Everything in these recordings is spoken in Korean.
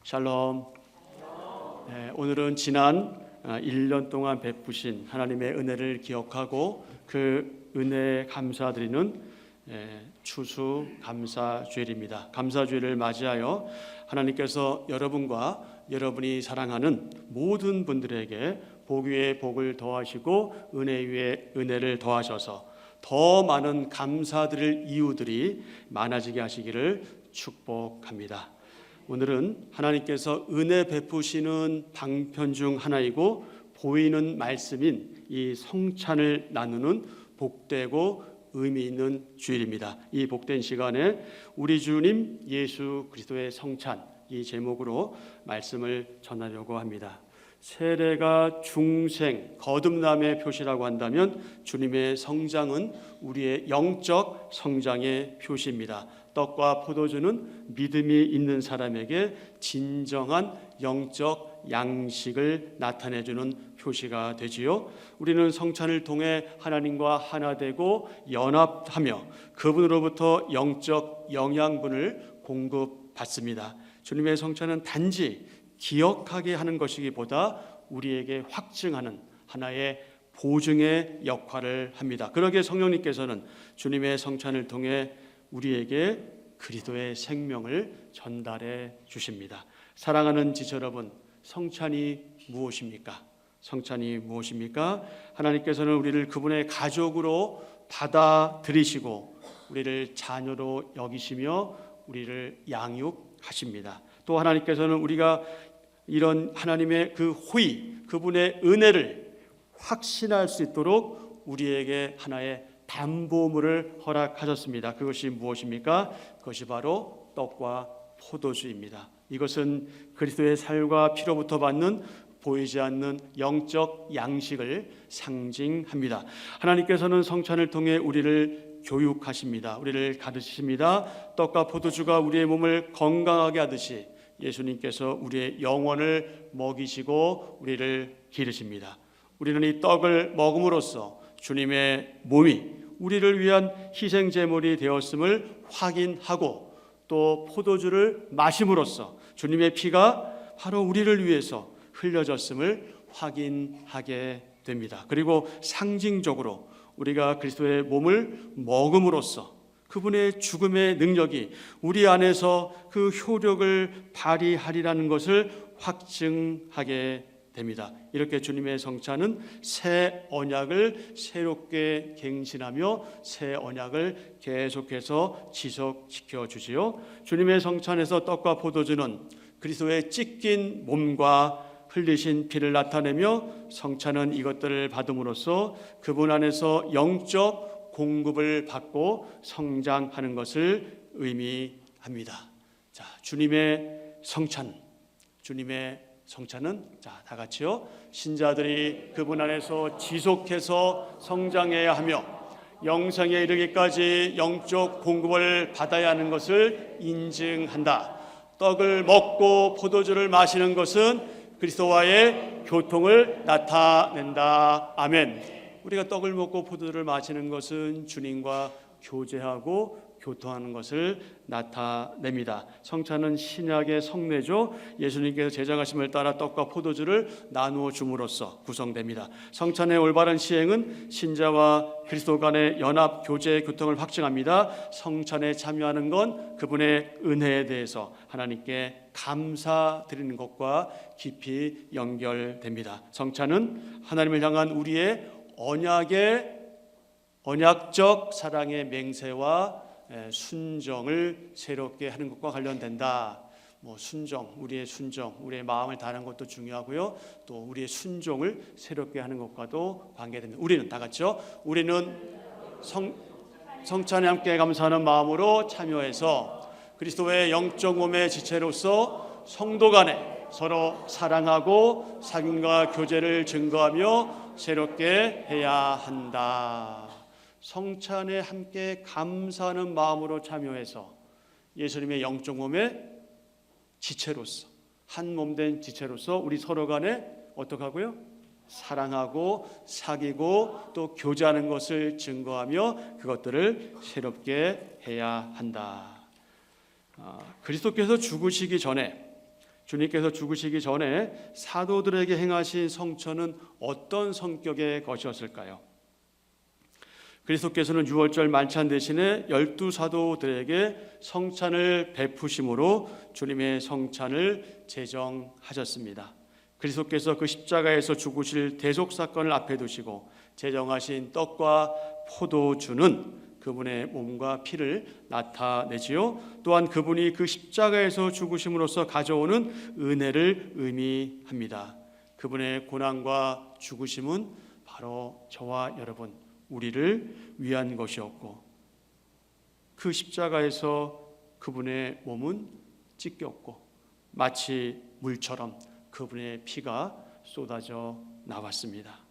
샬롬. 오늘은 지난 1년 동안 베푸신 하나님의 은혜를 기억하고 그 은혜에 감사드리는 추수 감사주일입니다. 감사주일을 맞이하여 하나님께서 여러분과 여러분이 사랑하는 모든 분들에게 복 위에 복을 더하시고 은혜 위에 은혜를 더하셔서 더 많은 감사드릴 이유들이 많아지게 하시기를 축복합니다. 오늘은 하나님께서 은혜 베푸시는 방편 중 하나이고 보이는 말씀인 이 성찬을 나누는 복되고 의미 있는 주일입니다. 이 복된 시간에 우리 주님 예수 그리스도의 성찬, 이 제목으로 말씀을 전하려고 합니다. 세례가 중생, 거듭남의 표시라고 한다면 주님의 성장은 우리의 영적 성장의 표시입니다. 떡과 포도주는 믿음이 있는 사람에게 진정한 영적 양식을 나타내주는 표시가 되지요. 우리는 성찬을 통해 하나님과 하나 되고 연합하며 그분으로부터 영적 영양분을 공급받습니다. 주님의 성찬은 단지 기억하게 하는 것이기보다 우리에게 확증하는 하나의 보증의 역할을 합니다. 그러기에 성령님께서는 주님의 성찬을 통해 우리에게 그리스도의 생명을 전달해 주십니다. 사랑하는 지체 여러분, 성찬이 무엇입니까? 성찬이 무엇입니까? 하나님께서는 우리를 그분의 가족으로 받아들이시고 우리를 자녀로 여기시며 우리를 양육하십니다. 또 하나님께서는 우리가 이런 하나님의 그 호의, 그분의 은혜를 확신할 수 있도록 우리에게 하나의 담보물을 허락하셨습니다. 그것이 무엇입니까? 그것이 바로 떡과 포도주입니다. 이것은 그리스도의 살과 피로부터 받는 보이지 않는 영적 양식을 상징합니다. 하나님께서는 성찬을 통해 우리를 교육하십니다. 우리를 가르치십니다. 떡과 포도주가 우리의 몸을 건강하게 하듯이 예수님께서 우리의 영혼을 먹이시고 우리를 기르십니다. 우리는 이 떡을 먹음으로써 주님의 몸이 우리를 위한 희생 제물이 되었음을 확인하고 또 포도주를 마심으로써 주님의 피가 바로 우리를 위해서 흘려졌음을 확인하게 됩니다. 그리고 상징적으로 우리가 그리스도의 몸을 먹음으로써 그분의 죽음의 능력이 우리 안에서 그 효력을 발휘하리라는 것을 확증하게 됩니다. 이렇게 주님의 성찬은 새 언약을 새롭게 갱신하며 새 언약을 계속해서 지속시켜 주지요. 주님의 성찬에서 떡과 포도주는 그리스도의 찢긴 몸과 흘리신 피를 나타내며 성찬은 이것들을 받음으로써 그분 안에서 영적 공급을 받고 성장하는 것을 의미합니다. 자, 주님의 성찬, 주님의 성찬은 다 같이요. 신자들이 그분 안에서 지속해서 성장해야 하며 영생에 이르기까지 영적 공급을 받아야 하는 것을 인증한다. 떡을 먹고 포도주를 마시는 것은 그리스도와의 교통을 나타낸다. 아멘. 우리가 떡을 먹고 포도주를 마시는 것은 주님과 교제하고 교통하는 것을 나타냅니다. 성찬은 신약의 성례죠. 예수님께서 제정하심을 따라 떡과 포도주를 나누어 줌으로써 구성됩니다. 성찬의 올바른 시행은 신자와 그리스도 간의 연합, 교제, 교통을 확증합니다. 성찬에 참여하는 건 그분의 은혜에 대해서 하나님께 감사드리는 것과 깊이 연결됩니다. 성찬은 하나님을 향한 우리의 언약적 사랑의 맹세와 순정을 새롭게 하는 것과 관련된다. 우리의 순정, 우리의 마음을 다하는 것도 중요하고요. 또 우리의 순종을 새롭게 하는 것과도 관계됩니다. 우리는 다 같이요. 우리는 성찬에 함께 감사하는 마음으로 참여해서 그리스도의 영적 몸의 지체로서 성도 간에 서로 사랑하고 사귐과 교제를 증거하며 새롭게 해야 한다. 성찬에 함께 감사하는 마음으로 참여해서 예수님의 영적 몸의 지체로서 한 몸된 지체로서 우리 서로 간에 어떻게 하고요? 사랑하고 사귀고 또 교제하는 것을 증거하며 그것들을 새롭게 해야 한다. 그리스도께서 죽으시기 전에 주님께서 죽으시기 전에 사도들에게 행하신 성천은 어떤 성격의 것이었을까요? 그리스도께서는 유월절 만찬 대신에 12사도들에게 성찬을 베푸심으로 주님의 성찬을 제정하셨습니다. 그리스도께서 그 십자가에서 죽으실 대속사건을 앞에 두시고 제정하신 떡과 포도주는 그분의 몸과 피를 나타내지요. 또한 그분이 그 십자가에서 죽으심으로써 가져오는 은혜를 의미합니다. 그분의 고난과 죽으심은 바로 저와 여러분, 우리를 위한 것이었고, 그 십자가에서 그분의 몸은 찢겼고 마치 물처럼 그분의 피가 쏟아져 나왔습니다.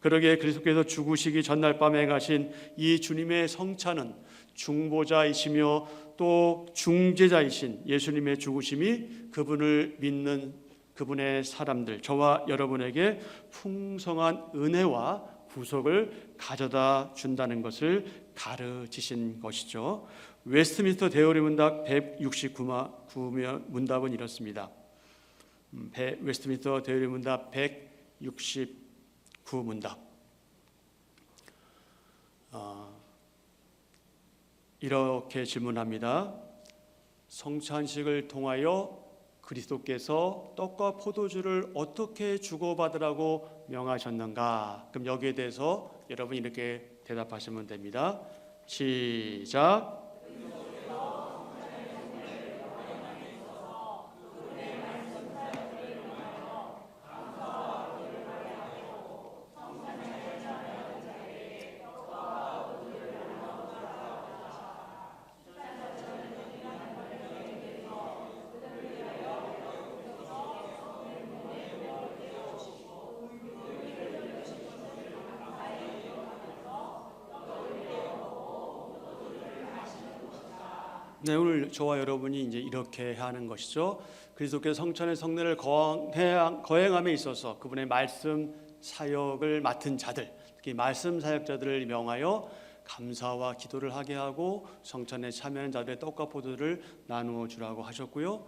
그러기에 그리스도께서 죽으시기 전날 밤에 행하신 이 주님의 성찬은 중보자이시며 또 중재자이신 예수님의 죽으심이 그분을 믿는 그분의 사람들, 저와 여러분에게 풍성한 은혜와 구속을 가져다 준다는 것을 가르치신 것이죠. 웨스트민스터 대의리 문답 169면 문답은 이렇습니다. 웨스트민스터 대의리 문답 169 문답. 이렇게 질문합니다. 성찬식을 통하여 그리스도께서 떡과 포도주를 어떻게 주고받으라고 명하셨는가? 그럼 여기에 대해서 여러분 이렇게 대답하시면 됩니다. 시작. 네, 오늘 저와 여러분이 이제 이렇게 하는 것이죠. 그리스도께서 성찬의 성례를 거행함에 있어서 그분의 말씀 사역을 맡은 자들, 특히 말씀 사역자들을 명하여 감사와 기도를 하게 하고 성찬에 참여하는 자들의 떡과 포도를 나누어 주라고 하셨고요.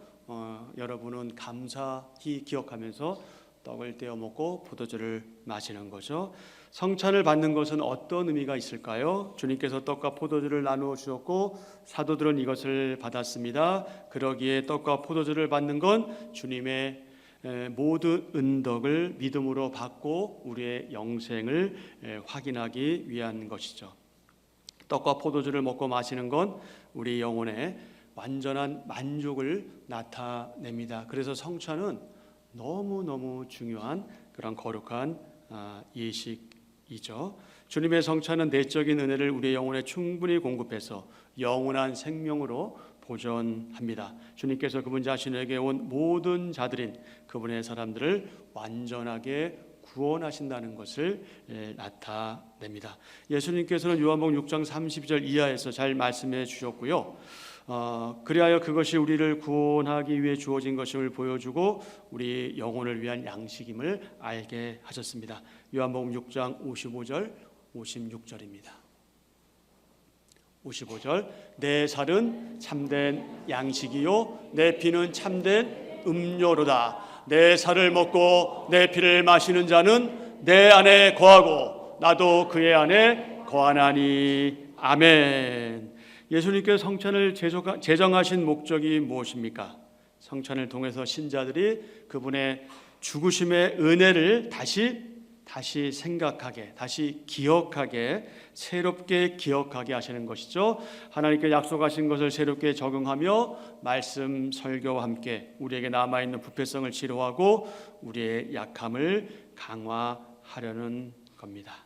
여러분은 감사히 기억하면서 떡을 떼어 먹고 포도주를 마시는 거죠. 성찬을 받는 것은 어떤 의미가 있을까요? 주님께서 떡과 포도주를 나누어 주셨고 사도들은 이것을 받았습니다. 그러기에 떡과 포도주를 받는 건 주님의 모든 은덕을 믿음으로 받고 우리의 영생을 확인하기 위한 것이죠. 떡과 포도주를 먹고 마시는 건 우리 영혼의 완전한 만족을 나타냅니다. 그래서 성찬은 너무너무 중요한 그런 거룩한 예식이죠. 주님의 성찬은 내적인 은혜를 우리의 영혼에 충분히 공급해서 영원한 생명으로 보존합니다. 주님께서 그분 자신에게 온 모든 자들인 그분의 사람들을 완전하게 구원하신다는 것을 나타냅니다. 예수님께서는 요한복음 6장 32절 이하에서 잘 말씀해 주셨고요. 그리하여 그것이 우리를 구원하기 위해 주어진 것임을 보여주고 우리 영혼을 위한 양식임을 알게 하셨습니다. 요한복음 6장 55절 56절입니다. 55절 내 살은 참된 양식이요 내 피는 참된 음료로다. 내 살을 먹고 내 피를 마시는 자는 내 안에 거하고 나도 그의 안에 거하나니. 아멘. 예수님께서 성찬을 제정하신 목적이 무엇입니까? 성찬을 통해서 신자들이 그분의 죽으심의 은혜를 다시 생각하게, 다시 기억하게, 새롭게 기억하게 하시는 것이죠. 하나님께 약속하신 것을 새롭게 적용하며 말씀 설교와 함께 우리에게 남아있는 부패성을 치료하고 우리의 약함을 강화하려는 겁니다.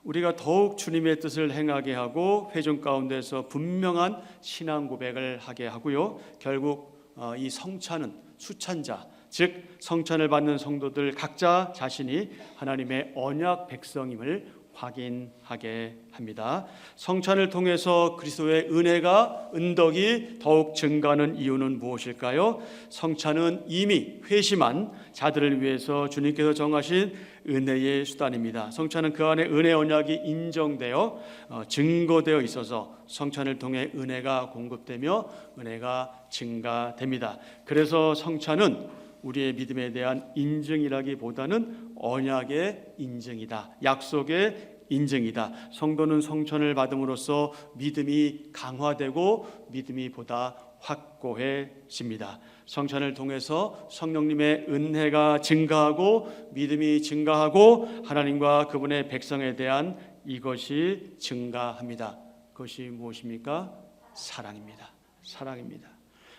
우리가 더욱 주님의 뜻을 행하게 하고 회중 가운데서 분명한 신앙 고백을 하게 하고요. 결국 이 성찬은 수찬자, 즉 성찬을 받는 성도들 각자 자신이 하나님의 언약 백성임을 확인하게 합니다. 성찬을 통해서 그리스도의 은혜가 은덕이 더욱 증가하는 이유는 무엇일까요? 성찬은 이미 회심한 자들을 위해서 주님께서 정하신 은혜의 수단입니다. 성찬은 그 안에 은혜 언약이 인정되어 증거되어 있어서 성찬을 통해 은혜가 공급되며 은혜가 증가됩니다. 그래서 성찬은 우리의 믿음에 대한 인증이라기보다는 언약의 인증이다. 약속의 인증이다. 성도는 성찬을 받음으로써 믿음이 강화되고 믿음이 보다 확고해집니다. 성찬을 통해서 성령님의 은혜가 증가하고 믿음이 증가하고 하나님과 그분의 백성에 대한 이것이 증가합니다. 그것이 무엇입니까? 사랑입니다. 사랑입니다.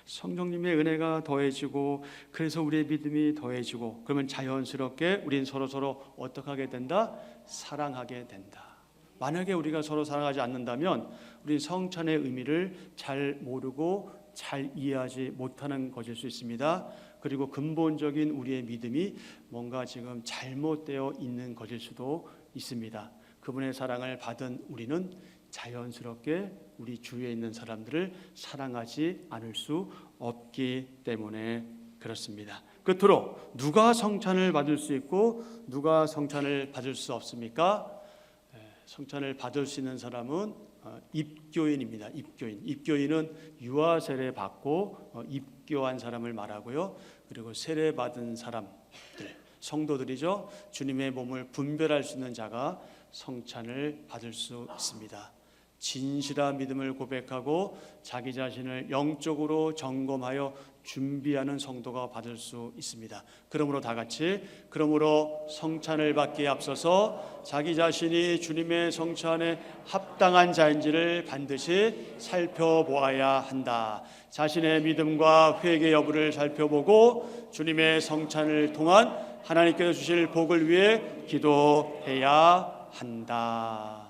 성령님의 은혜가 더해지고 그래서 우리의 믿음이 더해지고 그러면 자연스럽게 우린 서로 어떻게 하게 된다? 사랑하게 된다. 만약에 우리가 서로 사랑하지 않는다면 우린 성찬의 의미를 잘 모르고 잘 이해하지 못하는 것일 수 있습니다. 그리고 근본적인 우리의 믿음이 뭔가 지금 잘못되어 있는 것일 수도 있습니다. 그분의 사랑을 받은 우리는 자연스럽게 우리 주위에 있는 사람들을 사랑하지 않을 수 없기 때문에 그렇습니다. 끝으로 누가 성찬을 받을 수 있고 누가 성찬을 받을 수 없습니까? 성찬을 받을 수 있는 사람은 입교인입니다. 입교인은 유아 세례 받고 입교한 사람을 말하고요. 그리고 세례 받은 사람들, 성도들이죠. 주님의 몸을 분별할 수 있는 자가 성찬을 받을 수 있습니다. 진실한 믿음을 고백하고 자기 자신을 영적으로 점검하여 준비하는 성도가 받을 수 있습니다. 그러므로 다 같이 그러므로 성찬을 받기에 앞서서 자기 자신이 주님의 성찬에 합당한 자인지를 반드시 살펴보아야 한다. 자신의 믿음과 회개 여부를 살펴보고 주님의 성찬을 통한 하나님께서 주실 복을 위해 기도해야 한다.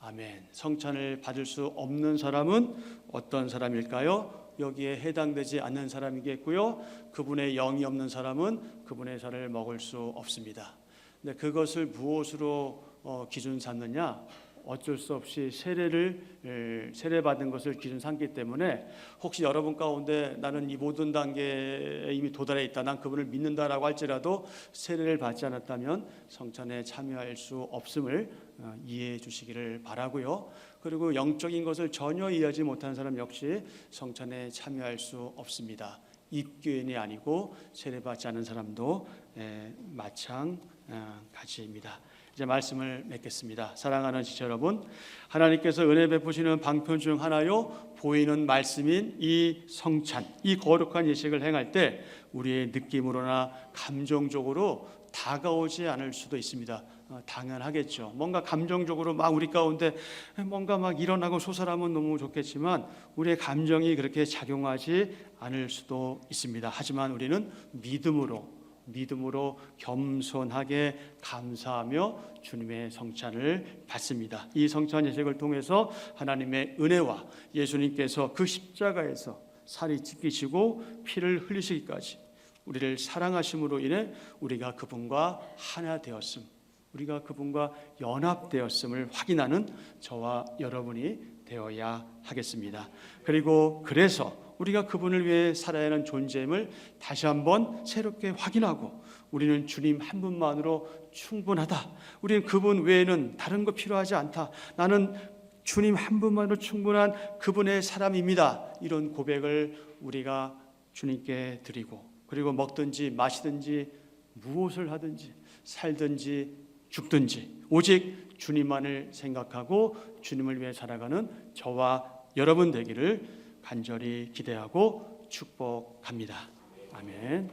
아멘. 성찬을 받을 수 없는 사람은 어떤 사람일까요? 여기에 해당되지 않는 사람이겠고요. 그분의 영이 없는 사람은 그분의 살을 먹을 수 없습니다. 근데 그것을 무엇으로 기준 삼느냐? 어쩔 수 없이 세례 받은 것을 기준 삼기 때문에 혹시 여러분 가운데 나는 이 모든 단계에 이미 도달해 있다, 난 그분을 믿는다라고 할지라도 세례를 받지 않았다면 성찬에 참여할 수 없음을 이해해 주시기를 바라고요. 그리고 영적인 것을 전혀 이해하지 못하는 사람 역시 성찬에 참여할 수 없습니다. 입교인이 아니고 세례받지 않은 사람도 마찬가지입니다. 이제 말씀을 맺겠습니다. 사랑하는 지체 여러분, 하나님께서 은혜 베푸시는 방편 중 하나요 보이는 말씀인 이 성찬, 이 거룩한 예식을 행할 때 우리의 느낌으로나 감정적으로 다가오지 않을 수도 있습니다. 당연하겠죠. 뭔가 감정적으로 막 우리 가운데 뭔가 막 일어나고 솟아나면 너무 좋겠지만 우리의 감정이 그렇게 작용하지 않을 수도 있습니다. 하지만 우리는 믿음으로 겸손하게 감사하며 주님의 성찬을 받습니다. 이 성찬 예식을 통해서 하나님의 은혜와 예수님께서 그 십자가에서 살이 찢기시고 피를 흘리시기까지 우리를 사랑하심으로 인해 우리가 그분과 하나 되었음, 우리가 그분과 연합되었음을 확인하는 저와 여러분이 되어야 하겠습니다. 그리고 그래서 우리가 그분을 위해 살아야 하는 존재임을 다시 한번 새롭게 확인하고 우리는 주님 한 분만으로 충분하다. 우리는 그분 외에는 다른 거 필요하지 않다. 나는 주님 한 분만으로 충분한 그분의 사람입니다. 이런 고백을 우리가 주님께 드리고 그리고 먹든지 마시든지 무엇을 하든지 살든지 죽든지 오직 주님만을 생각하고 주님을 위해 살아가는 저와 여러분 되기를 간절히 기대하고 축복합니다. 아멘.